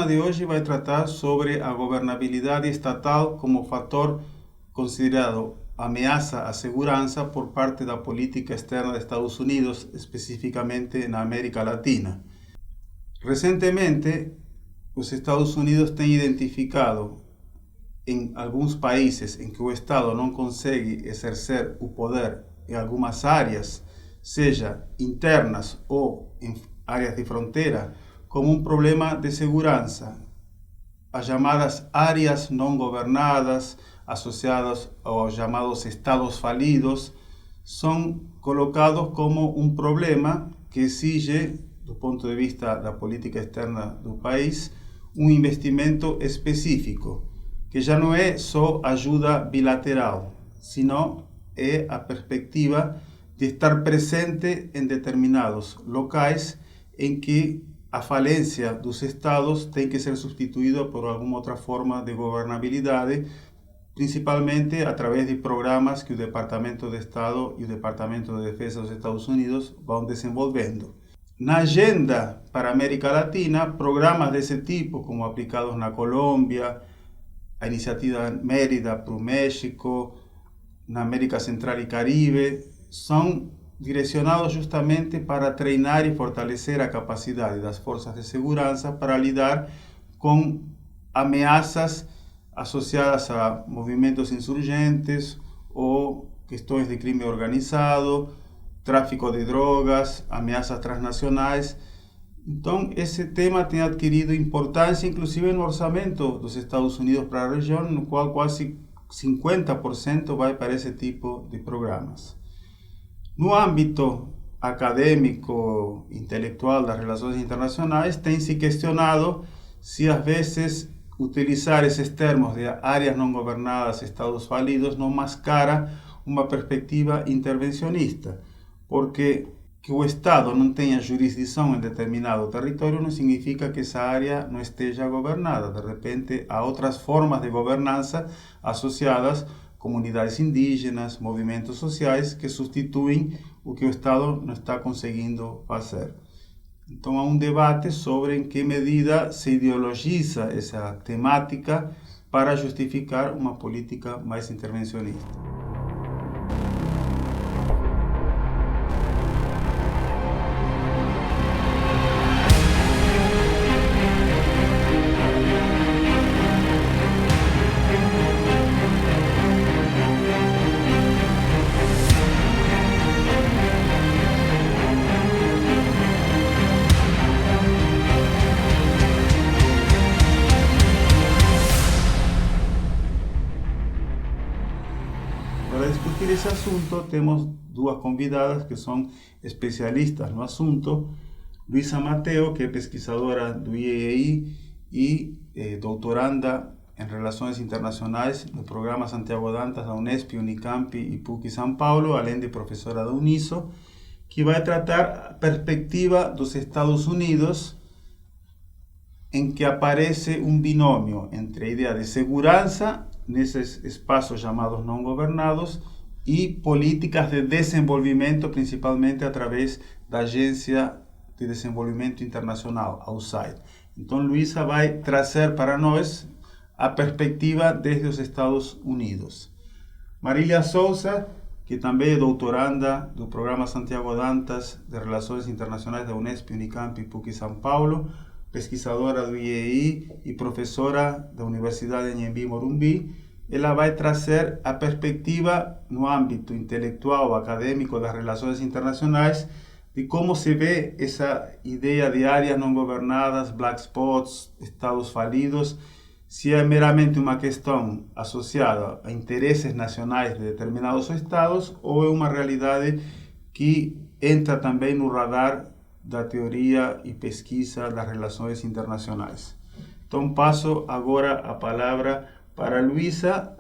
programa de hoje vai tratar sobre a governabilidade estatal como fator considerado ameaça à segurança por parte da política externa de Estados Unidos, especificamente na América Latina. Recentemente, os Estados Unidos têm identificado em alguns países em que o Estado não consegue exercer o poder em algumas áreas, seja internas ou em áreas de fronteira, como um problema de segurança. As chamadas áreas não governadas, associadas aos chamados estados falidos, são colocados como um problema que exige, do ponto de vista da política externa do país, um investimento específico, que já não é só ajuda bilateral, sino é a perspectiva de estar presente em determinados locais em que a falência dos estados tem que ser substituída por alguma outra forma de governabilidade, principalmente através de programas que o Departamento de Estado e o Departamento de Defesa dos Estados Unidos vão desenvolvendo. Na agenda para a América Latina, programas desse tipo, como aplicados na Colômbia, a iniciativa Mérida para o México, na América Central e Caribe, são direcionados justamente para treinar e fortalecer a capacidade das forças de segurança para lidar com ameaças associadas a movimentos insurgentes ou questões de crime organizado, tráfico de drogas, ameaças transnacionais. Então, esse tema tem adquirido importância, inclusive no orçamento dos Estados Unidos para a região, no qual quase 50% vai para esse tipo de programas. No âmbito acadêmico, intelectual das relações internacionais, tem se questionado se às vezes utilizar esses termos de áreas não governadas, estados falidos, não mascara uma perspectiva intervencionista, porque que o Estado não tenha jurisdição em determinado território não significa que essa área não esteja governada. De repente, há outras formas de governança associadas comunidades indígenas, movimentos sociais que substituem o que o Estado não está conseguindo fazer. Então há um debate sobre em que medida se ideologiza essa temática para justificar uma política mais intervencionista. Para discutir esse assunto, temos duas convidadas que são especialistas no assunto. Luisa Mateo, que é pesquisadora do IEI e doutoranda em Relações Internacionais no Programa Santiago Dantas da Unesp, Unicamp e PUC São Paulo, além de professora da Uniso, que vai tratar a perspectiva dos Estados Unidos em que aparece um binômio entre a ideia de segurança nesses espaços chamados não governados e políticas de desenvolvimento, principalmente através da Agência de Desenvolvimento Internacional, a USAID. Então, Luisa vai trazer para nós a perspectiva desde os Estados Unidos. Marília Souza, que também é doutoranda do Programa Santiago Dantas de Relações Internacionais da Unesp, Unicamp e PUC São Paulo, pesquisadora do IEI e professora da Universidade de Anhembi Morumbi, ela vai trazer a perspectiva no âmbito intelectual, acadêmico das relações internacionais, de como se vê essa ideia de áreas não governadas, black spots, estados falidos, se é meramente uma questão associada a interesses nacionais de determinados estados ou é uma realidade que entra também no radar da teoria e pesquisa das relações internacionais. Então passo agora a palavra para Luisa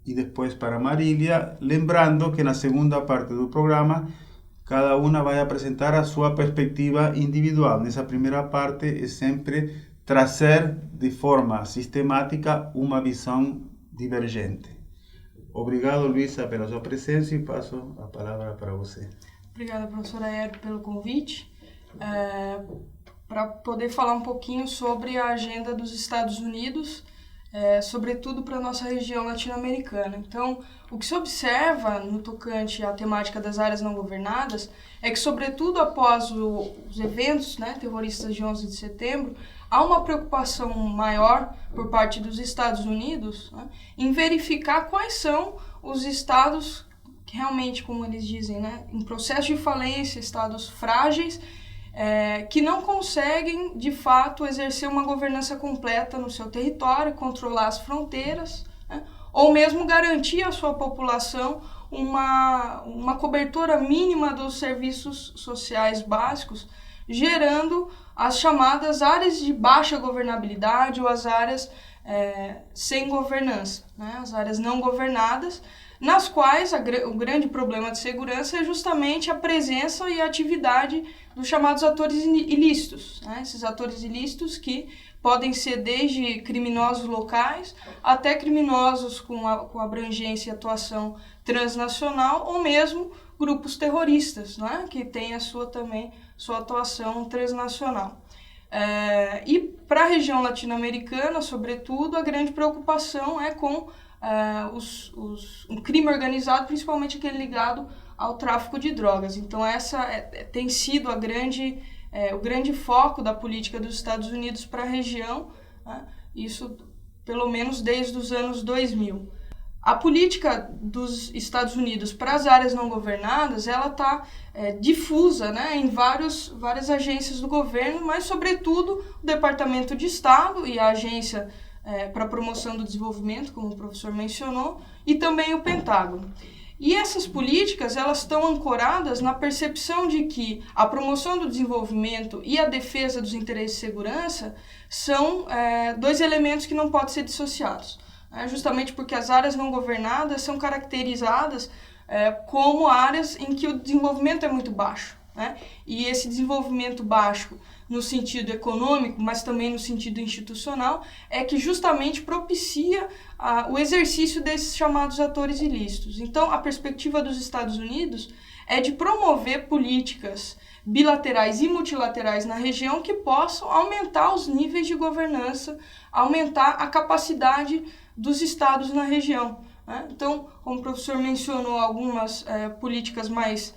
e depois para Marília, lembrando que na segunda parte do programa cada uma vai apresentar a sua perspectiva individual. Nessa primeira parte é sempre trazer de forma sistemática uma visão divergente. Obrigado, Luisa, pela sua presença e passo a palavra para você. Obrigada, professora Aero, pelo convite. para poder falar um pouquinho sobre a agenda dos Estados Unidos, sobretudo para a nossa região latino-americana. Então, o que se observa no tocante à temática das áreas não governadas é que, sobretudo após os eventos, né, terroristas de 11 de setembro, há uma preocupação maior por parte dos Estados Unidos, né, em verificar quais são os estados que realmente, como eles dizem, né, em processo de falência, estados frágeis, que não conseguem, de fato, exercer uma governança completa no seu território, controlar as fronteiras, né, ou mesmo garantir à sua população uma cobertura mínima dos serviços sociais básicos, gerando as chamadas áreas de baixa governabilidade ou as áreas sem governança, né, as áreas não governadas, nas quais o grande problema de segurança é justamente a presença e a atividade dos chamados atores ilícitos, né? Esses atores ilícitos que podem ser desde criminosos locais até criminosos com abrangência e atuação transnacional ou mesmo grupos terroristas, né? Que têm também sua atuação transnacional. E para a região latino-americana, sobretudo, a grande preocupação é com um crime organizado, principalmente aquele ligado ao tráfico de drogas. Então essa tem sido o grande foco da política dos Estados Unidos para a região, né? Isso pelo menos desde os anos 2000. A política dos Estados Unidos para as áreas não governadas, ela está difusa, né, em várias agências do governo, mas sobretudo o Departamento de Estado e a Agência para a Promoção do Desenvolvimento, como o professor mencionou, e também o Pentágono. E essas políticas, elas estão ancoradas na percepção de que a promoção do desenvolvimento e a defesa dos interesses de segurança são dois elementos que não podem ser dissociados, justamente porque as áreas não governadas são caracterizadas como áreas em que o desenvolvimento é muito baixo, né? E esse desenvolvimento baixo no sentido econômico, mas também no sentido institucional, é que justamente propicia o exercício desses chamados atores ilícitos. Então, a perspectiva dos Estados Unidos é de promover políticas bilaterais e multilaterais na região que possam aumentar os níveis de governança, aumentar a capacidade dos estados na região, né? Então, como o professor mencionou, algumas políticas mais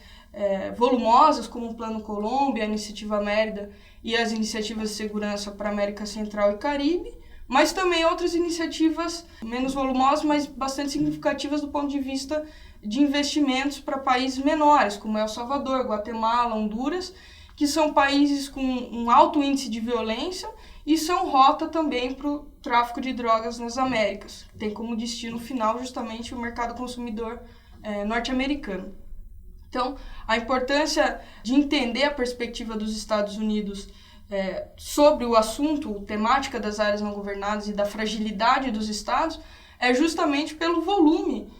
volumosas, como o Plano Colômbia, a Iniciativa Mérida e as iniciativas de segurança para a América Central e Caribe, mas também outras iniciativas menos volumosas, mas bastante significativas do ponto de vista de investimentos para países menores, como El Salvador, Guatemala, Honduras, que são países com um alto índice de violência e são rota também para o tráfico de drogas nas Américas. Tem como destino final justamente o mercado consumidor norte-americano. Então, a importância de entender a perspectiva dos Estados Unidos sobre o assunto, temática das áreas não governadas e da fragilidade dos estados, é justamente pelo volume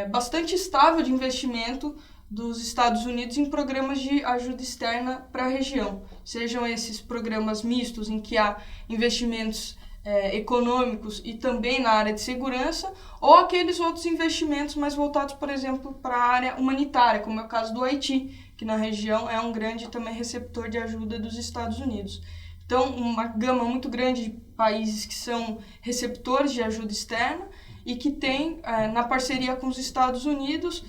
bastante estável de investimento dos Estados Unidos em programas de ajuda externa para a região. Sejam esses programas mistos em que há investimentos econômicos e também na área de segurança, ou aqueles outros investimentos mais voltados, por exemplo, para a área humanitária, como é o caso do Haiti, que na região é um grande também receptor de ajuda dos Estados Unidos. Então, uma gama muito grande de países que são receptores de ajuda externa e que tem, na parceria com os Estados Unidos,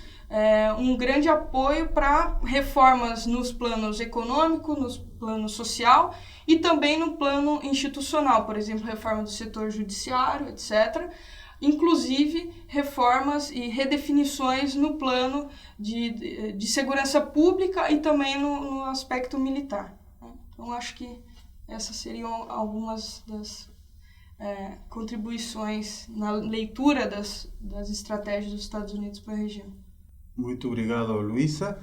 um grande apoio para reformas nos planos econômico, no plano social e também no plano institucional, por exemplo, reforma do setor judiciário, etc., inclusive reformas e redefinições no plano de segurança pública e também no aspecto militar. Então, acho que essas seriam algumas das contribuições na leitura das estratégias dos Estados Unidos para a região. Muito obrigado, Luísa.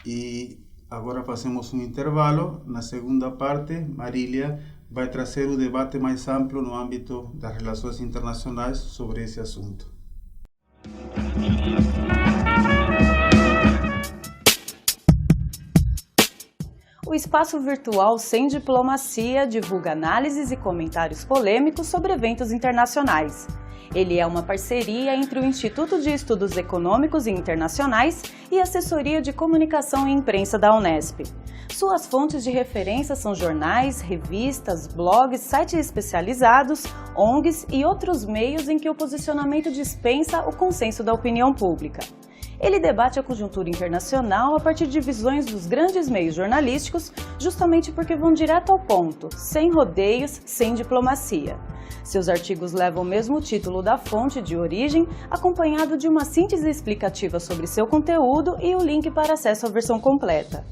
E agora fazemos um intervalo. Na segunda parte, Marília vai trazer o debate mais amplo no âmbito das relações internacionais sobre esse assunto. O espaço virtual Sem Diplomacia divulga análises e comentários polêmicos sobre eventos internacionais. Ele é uma parceria entre o Instituto de Estudos Econômicos e Internacionais e a Assessoria de Comunicação e Imprensa da Unesp. Suas fontes de referência são jornais, revistas, blogs, sites especializados, ONGs e outros meios em que o posicionamento dispensa o consenso da opinião pública. Ele debate a conjuntura internacional a partir de visões dos grandes meios jornalísticos, justamente porque vão direto ao ponto, sem rodeios, sem diplomacia. Seus artigos levam o mesmo título da fonte de origem, acompanhado de uma síntese explicativa sobre seu conteúdo e o link para acesso à versão completa.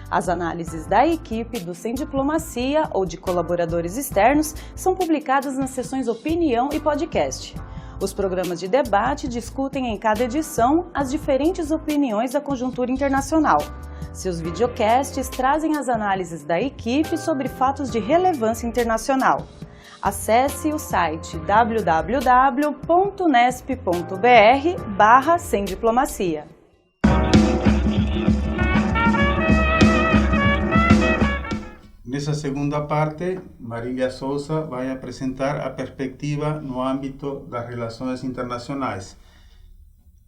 As análises da equipe do Sem Diplomacia ou de colaboradores externos são publicadas nas seções Opinião e Podcast. Os programas de debate discutem em cada edição as diferentes opiniões da conjuntura internacional. Seus videocasts trazem as análises da equipe sobre fatos de relevância internacional. Acesse o site www.unesp.br/semdiplomacia. Nessa segunda parte, Marília Souza vai apresentar a perspectiva no âmbito das relações internacionais.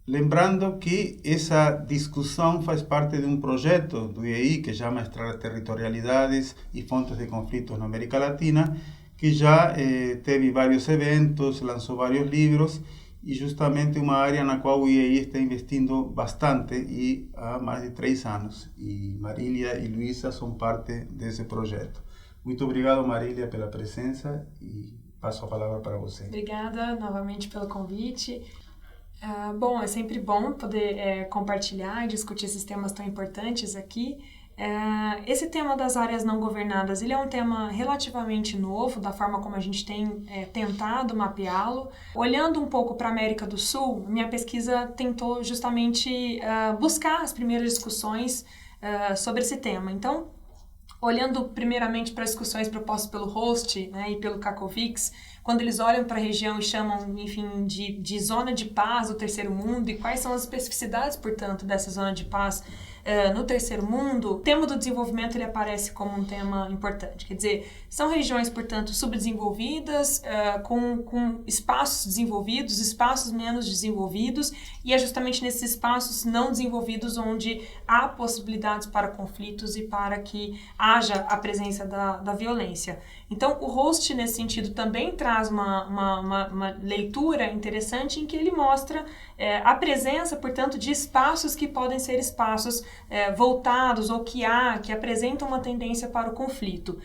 Lembrando que essa discussão faz parte de um projeto do IEI que chama Extraterritorialidades e Fontes de Conflitos na América Latina, que já teve vários eventos, lançou vários livros e justamente uma área na qual o IEI está investindo bastante e há mais de 3 anos. E Marília e Luísa são parte desse projeto. Muito obrigado, Marília, pela presença e passo a palavra para você. Obrigada novamente pelo convite. Bom, é sempre bom poder compartilhar e discutir esses temas tão importantes aqui. Esse tema das áreas não governadas, ele é um tema relativamente novo, da forma como a gente tem tentado mapeá-lo. Olhando um pouco para a América do Sul, minha pesquisa tentou justamente buscar as primeiras discussões sobre esse tema. Então, olhando primeiramente para as discussões propostas pelo Host, né, e pelo Kakovics, quando eles olham para a região e chamam, enfim, de zona de paz do terceiro mundo e quais são as especificidades, portanto, dessa zona de paz no terceiro mundo, o tema do desenvolvimento ele aparece como um tema importante. Quer dizer, são regiões, portanto, subdesenvolvidas, com espaços desenvolvidos, espaços menos desenvolvidos, e é justamente nesses espaços não desenvolvidos onde há possibilidades para conflitos e para que haja a presença da violência. Então, o Host, nesse sentido, também traz uma leitura interessante em que ele mostra a presença, portanto, de espaços que podem ser espaços voltados ou que apresentam uma tendência para o conflito.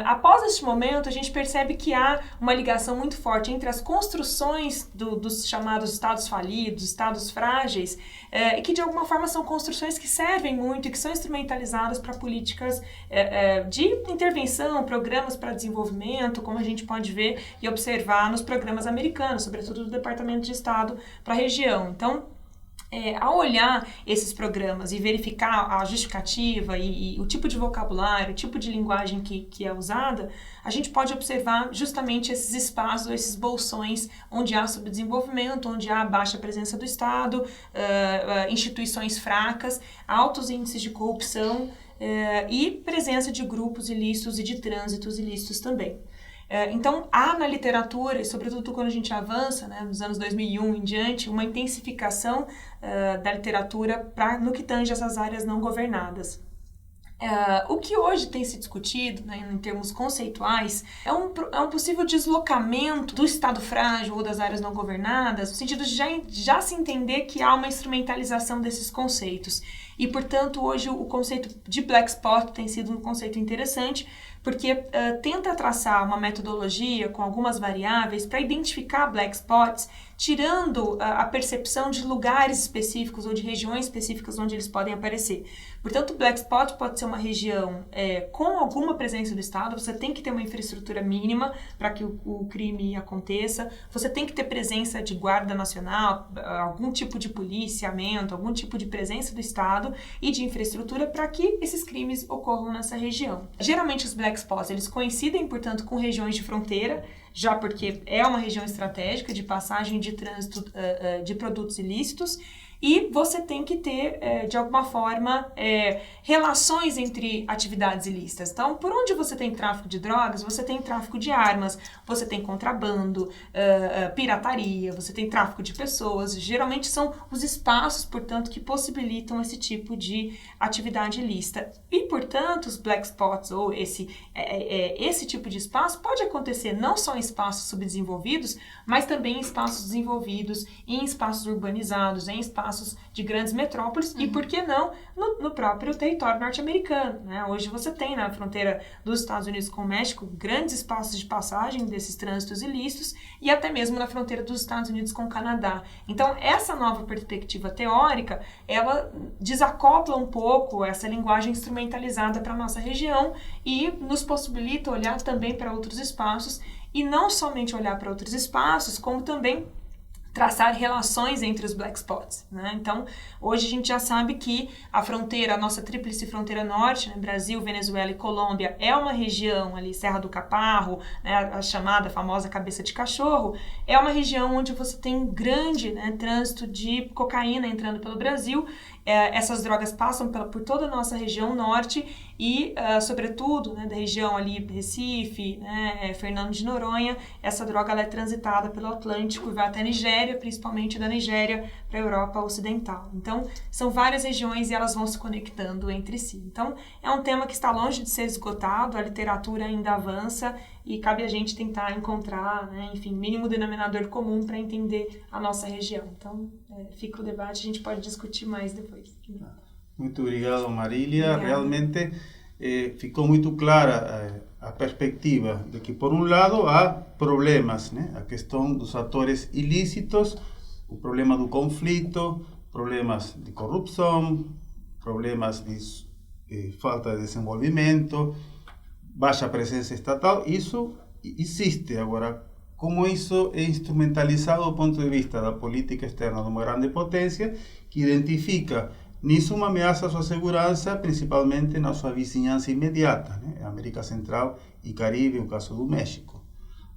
Após este momento, a gente percebe que há uma ligação muito forte entre as construções dos chamados estados falidos, estados frágeis, e que de alguma forma são construções que servem muito e que são instrumentalizadas para políticas de intervenção, programas para desenvolvimento, como a gente pode ver e observar nos programas americanos, sobretudo do Departamento de Estado para a região. Então, ao olhar esses programas e verificar a justificativa e o tipo de vocabulário, o tipo de linguagem que é usada, a gente pode observar justamente esses espaços, esses bolsões onde há subdesenvolvimento, onde há baixa presença do Estado, instituições fracas, altos índices de corrupção e presença de grupos ilícitos e de trânsitos ilícitos também. Então, há na literatura, e sobretudo quando a gente avança, né, nos anos 2001 em diante, uma intensificação da literatura no que tange essas áreas não governadas. O que hoje tem se discutido, né, em termos conceituais, é um possível deslocamento do Estado frágil ou das áreas não governadas, no sentido de já se entender que há uma instrumentalização desses conceitos. E, portanto, hoje o conceito de Black Spot tem sido um conceito interessante, porque tenta traçar uma metodologia com algumas variáveis para identificar Black Spots, tirando a percepção de lugares específicos ou de regiões específicas onde eles podem aparecer. Portanto, o Black Spot pode ser uma região com alguma presença do Estado, você tem que ter uma infraestrutura mínima para que o crime aconteça, você tem que ter presença de guarda nacional, algum tipo de policiamento, algum tipo de presença do Estado e de infraestrutura para que esses crimes ocorram nessa região. Geralmente os Black Spots, eles coincidem, portanto, com regiões de fronteira, já porque é uma região estratégica de passagem de trânsito de produtos ilícitos, E você tem que ter, de alguma forma, relações entre atividades ilícitas. Então, por onde você tem tráfico de drogas, você tem tráfico de armas, você tem contrabando, pirataria, você tem tráfico de pessoas. Geralmente são os espaços, portanto, que possibilitam esse tipo de atividade ilícita. E, portanto, os black spots, ou esse tipo de espaço, pode acontecer não só em espaços subdesenvolvidos, mas também em espaços desenvolvidos, em espaços urbanizados, em espaços de grandes metrópoles e, por que não, no próprio território norte-americano, né? Hoje você tem na fronteira dos Estados Unidos com o México grandes espaços de passagem desses trânsitos ilícitos e até mesmo na fronteira dos Estados Unidos com o Canadá. Então, essa nova perspectiva teórica, ela desacopla um pouco essa linguagem instrumentalizada para a nossa região e nos possibilita olhar também para outros espaços e não somente olhar para outros espaços, como também traçar relações entre os black spots, né? Então, hoje a gente já sabe que a nossa tríplice fronteira norte, né, Brasil, Venezuela e Colômbia, é uma região ali, Serra do Caparro, né, a chamada famosa cabeça de cachorro, é uma região onde você tem um grande, né, trânsito de cocaína entrando pelo Brasil. Essas drogas passam por toda a nossa região norte e, sobretudo, né, da região ali, Recife, né, Fernando de Noronha, essa droga ela é transitada pelo Atlântico e vai até a Nigéria, principalmente da Nigéria para a Europa Ocidental. Então, são várias regiões e elas vão se conectando entre si. Então, é um tema que está longe de ser esgotado, a literatura ainda avança e cabe a gente tentar encontrar, né, enfim, mínimo denominador comum para entender a nossa região. Então, fica o debate, a gente pode discutir mais depois. Muito obrigado, Marília. Realmente ficou muito clara a perspectiva de que, por um lado, há problemas, né? A questão dos atores ilícitos, o problema do conflito, problemas de corrupção, problemas de falta de desenvolvimento, baixa presença estatal. Isso existe. Agora, como isso é instrumentalizado do ponto de vista da política externa de uma grande potência que identifica nisso uma ameaça à sua segurança, principalmente na sua vizinhança imediata, né? América Central e Caribe, o caso do México.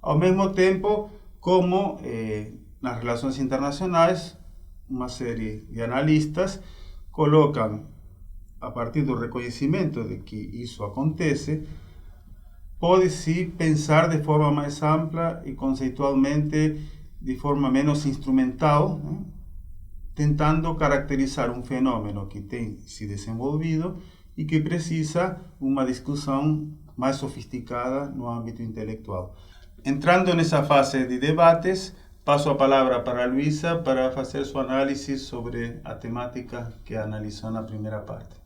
Ao mesmo tempo, como nas relações internacionais, uma série de analistas colocam, a partir do reconhecimento de que isso acontece, pode-se pensar de forma mais ampla e conceitualmente de forma menos instrumental, né? Tentando caracterizar um fenômeno que tem se desenvolvido e que precisa uma discussão mais sofisticada no âmbito intelectual. Entrando nessa fase de debates, passo a palavra para a Luísa para fazer sua análise sobre a temática que analisou na primeira parte.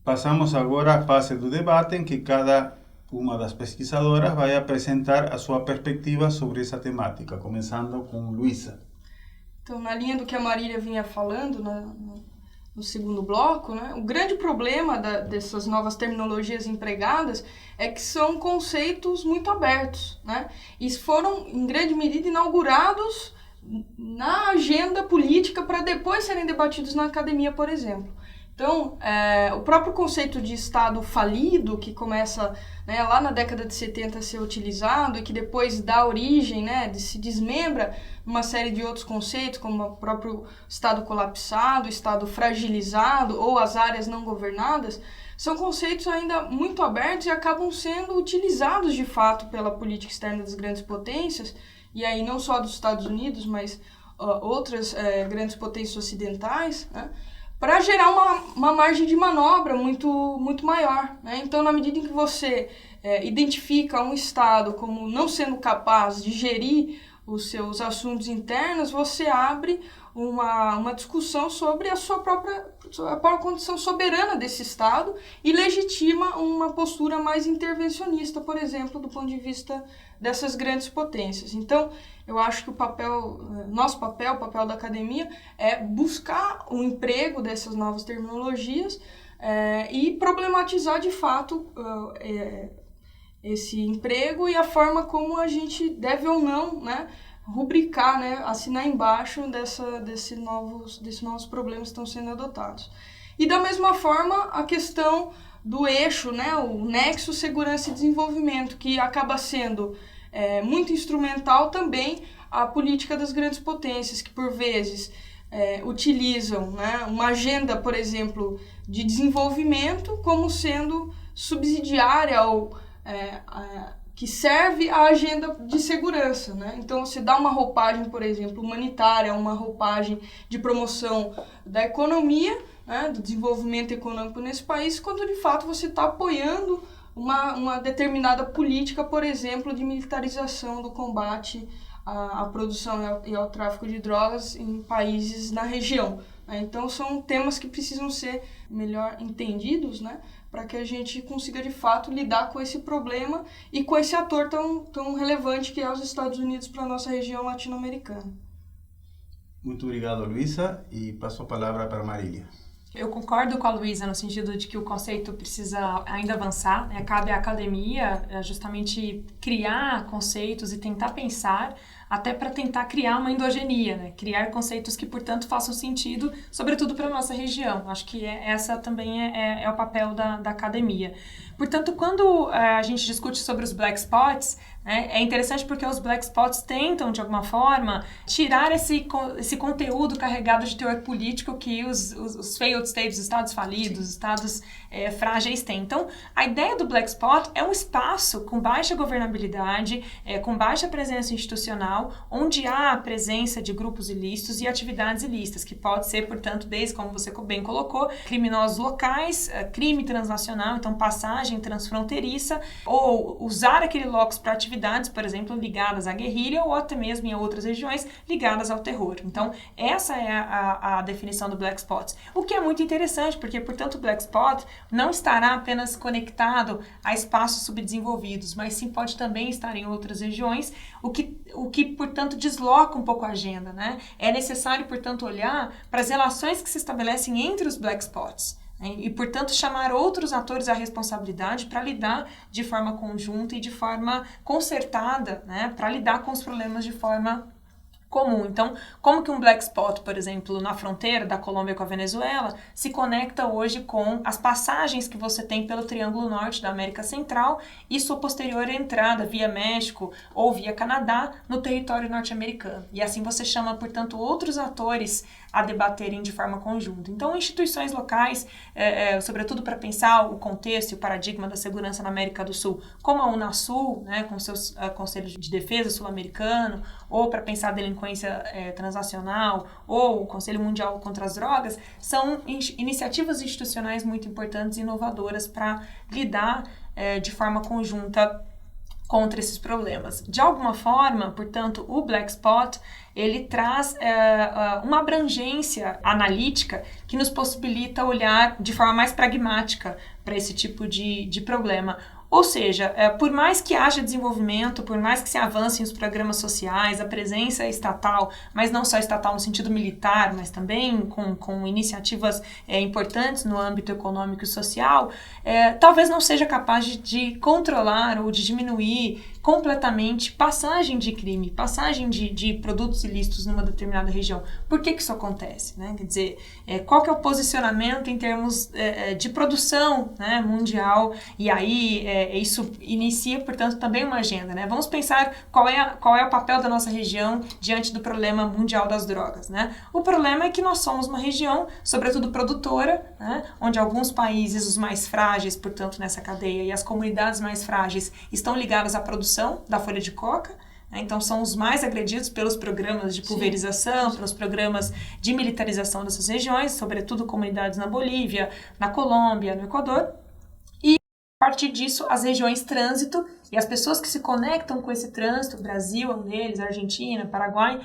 Passamos agora à fase do debate em que cada uma das pesquisadoras vai apresentar a sua perspectiva sobre essa temática, começando com Luísa. Então, na linha do que a Marília vinha falando no segundo bloco, né, o grande problema dessas novas terminologias empregadas é que são conceitos muito abertos, né, e foram, em grande medida, inaugurados na agenda política para depois serem debatidos na academia, por exemplo. Então, o próprio conceito de Estado falido, que começa, né, lá na década de 70 a ser utilizado e que depois dá origem, né, se desmembra uma série de outros conceitos, como o próprio Estado colapsado, Estado fragilizado ou as áreas não governadas, são conceitos ainda muito abertos e acabam sendo utilizados de fato pela política externa das grandes potências, e aí não só dos Estados Unidos, mas outras grandes potências ocidentais, né, para gerar uma margem de manobra muito, muito maior, né? Então, na medida em que você identifica um Estado como não sendo capaz de gerir os seus assuntos internos, você abre uma discussão sobre a própria condição soberana desse Estado e legitima uma postura mais intervencionista, por exemplo, do ponto de vista dessas grandes potências. Então, eu acho que o papel da academia é buscar o emprego dessas novas terminologias e problematizar de fato esse emprego e a forma como a gente deve ou não, né, rubricar, né, assinar embaixo desses novos problemas que estão sendo adotados. E da mesma forma, a questão do eixo, né, o nexo segurança e desenvolvimento, que acaba sendo muito instrumental também a política das grandes potências, que por vezes utilizam, né, uma agenda, por exemplo, de desenvolvimento como sendo subsidiária ou que serve à agenda de segurança, né? Então, você dá uma roupagem, por exemplo, humanitária, uma roupagem de promoção da economia, né, do desenvolvimento econômico nesse país, quando de fato você está apoiando uma determinada política, por exemplo, de militarização do combate à produção e ao tráfico de drogas em países na região. Então, são temas que precisam ser melhor entendidos, né, para que a gente consiga, de fato, lidar com esse problema e com esse ator tão relevante que é os Estados Unidos para a nossa região latino-americana. Muito obrigado, Luísa, e passo a palavra para Marília. Eu concordo com a Luísa no sentido de que o conceito precisa ainda avançar, né? Cabe à academia justamente criar conceitos e tentar pensar, até para tentar criar uma endogenia, né? Criar conceitos que, portanto, façam sentido, sobretudo para a nossa região. Acho que essa também é o papel da academia. Portanto, quando a gente discute sobre os black spots, né, é interessante porque os black spots tentam, de alguma forma, tirar esse conteúdo carregado de teor político que os failed states, os estados falidos, os estados frágeis têm. Então, a ideia do black spot é um espaço com baixa governabilidade, com baixa presença institucional, onde há a presença de grupos ilícitos e atividades ilícitas, que pode ser, portanto, desde, como você bem colocou, criminosos locais, crime transnacional, então passagem transfronteiriça, ou usar aquele locus para atividades, por exemplo, ligadas à guerrilha ou até mesmo em outras regiões ligadas ao terror. Então, essa é a definição do black spot. O que é muito interessante, porque, portanto, o black spot não estará apenas conectado a espaços subdesenvolvidos, mas sim pode também estar em outras regiões, o que portanto, desloca um pouco a agenda, né? É necessário, portanto, olhar para as relações que se estabelecem entre os black spots, né? E, portanto, chamar outros atores à responsabilidade para lidar de forma conjunta e de forma concertada, né? Para lidar com os problemas de forma comum. Então, como que um black spot, por exemplo, na fronteira da Colômbia com a Venezuela, se conecta hoje com as passagens que você tem pelo Triângulo Norte da América Central e sua posterior entrada via México ou via Canadá no território norte-americano. E assim você chama, portanto, outros atores a debaterem de forma conjunta. Então, instituições locais, sobretudo para pensar o contexto e o paradigma da segurança na América do Sul, como a Unasul, né, com seus conselhos de defesa sul-americano, ou para pensar a delinquência transnacional, ou o Conselho Mundial contra as Drogas, são iniciativas institucionais muito importantes e inovadoras para lidar de forma conjunta contra esses problemas. De alguma forma, portanto, o Black Spot, ele traz uma abrangência analítica que nos possibilita olhar de forma mais pragmática para esse tipo de problema. Ou seja, por mais que haja desenvolvimento, por mais que se avancem os programas sociais, a presença estatal, mas não só estatal no sentido militar, mas também com iniciativas importantes no âmbito econômico e social, talvez não seja capaz de controlar ou de diminuir completamente passagem de crime, passagem de produtos ilícitos numa determinada região. Por que isso acontece? Né? Quer dizer, qual que é o posicionamento em termos de produção, né, mundial? E aí isso inicia, portanto, também uma agenda. Né? Vamos pensar qual é o papel da nossa região diante do problema mundial das drogas. Né? O problema é que nós somos uma região, sobretudo produtora, né, onde alguns países, os mais frágeis, portanto, nessa cadeia, e as comunidades mais frágeis estão ligadas à produção da folha de coca, né? Então são os mais agredidos pelos programas de pulverização, pelos programas de militarização dessas regiões, sobretudo comunidades na Bolívia, na Colômbia, no Equador, e a partir disso as regiões trânsito e as pessoas que se conectam com esse trânsito, Brasil é um deles, Argentina, Paraguai,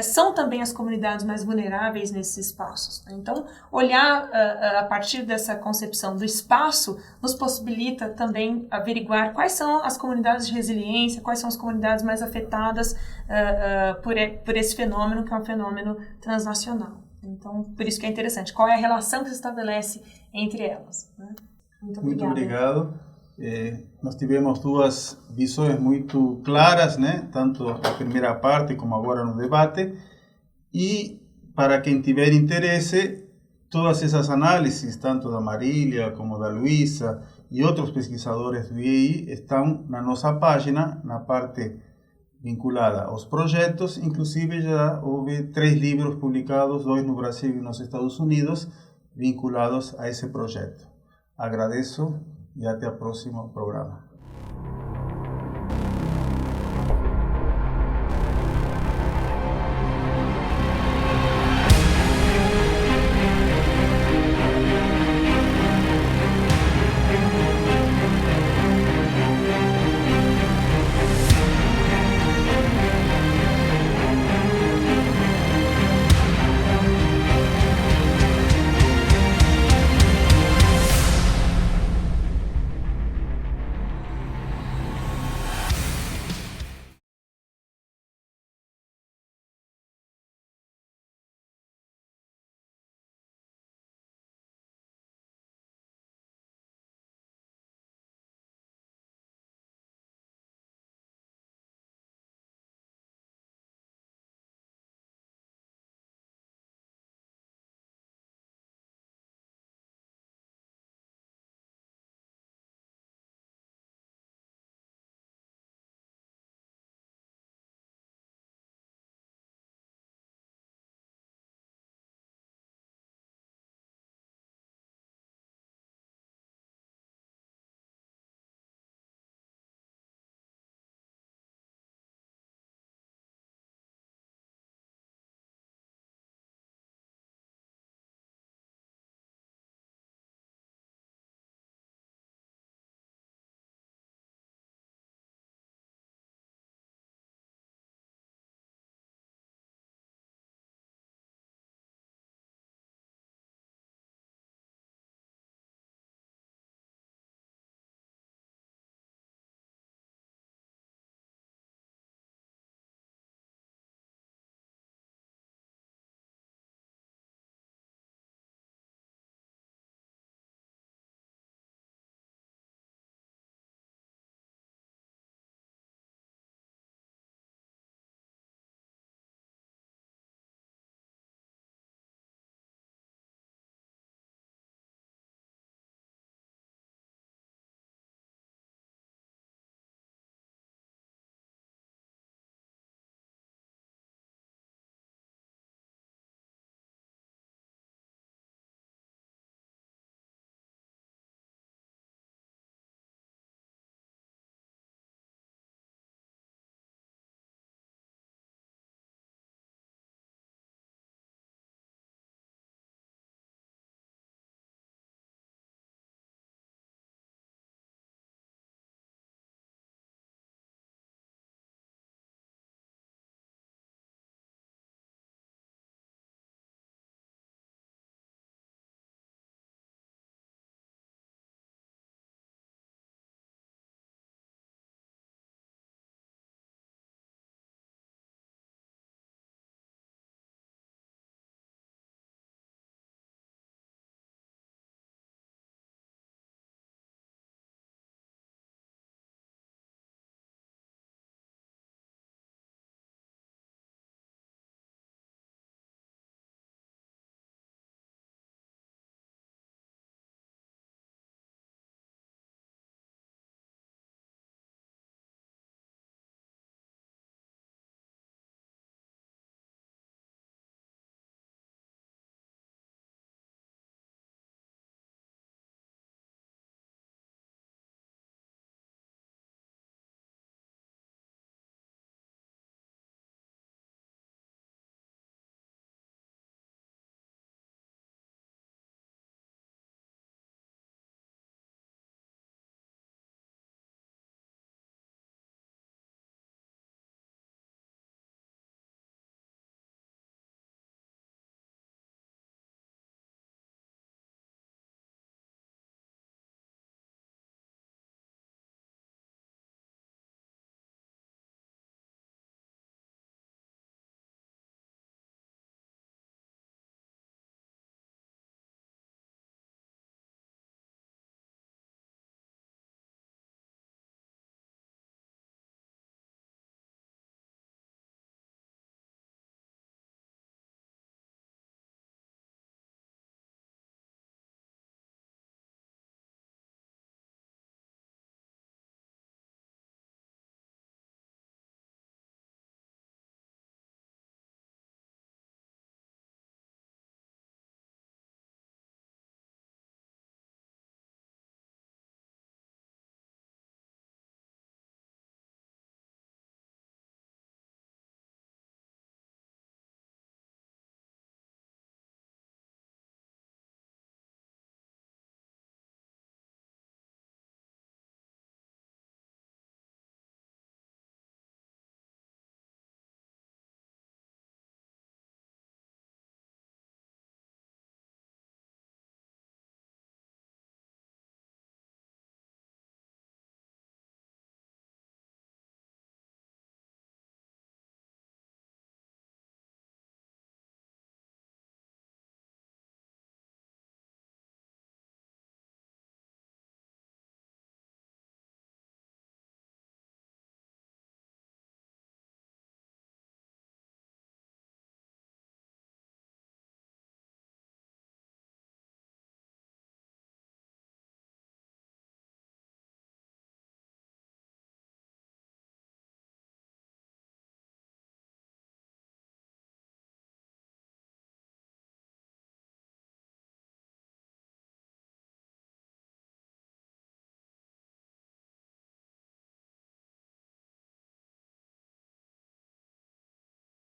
são também as comunidades mais vulneráveis nesses espaços. Então, olhar a partir dessa concepção do espaço nos possibilita também averiguar quais são as comunidades de resiliência, quais são as comunidades mais afetadas por esse fenômeno, que é um fenômeno transnacional. Então, por isso que é interessante. Qual é a relação que se estabelece entre elas? Né? Muito obrigado. Nós tivemos duas visões muito claras, né? Tanto a primeira parte como agora no debate. E para quem tiver interesse, todas essas análises, tanto da Marília como da Luísa e outros pesquisadores do IEI, estão na nossa página, na parte vinculada aos projetos. Inclusive já houve 3 livros publicados, 2 no Brasil e nos Estados Unidos, vinculados a esse projeto. Agradeço e até o próximo programa.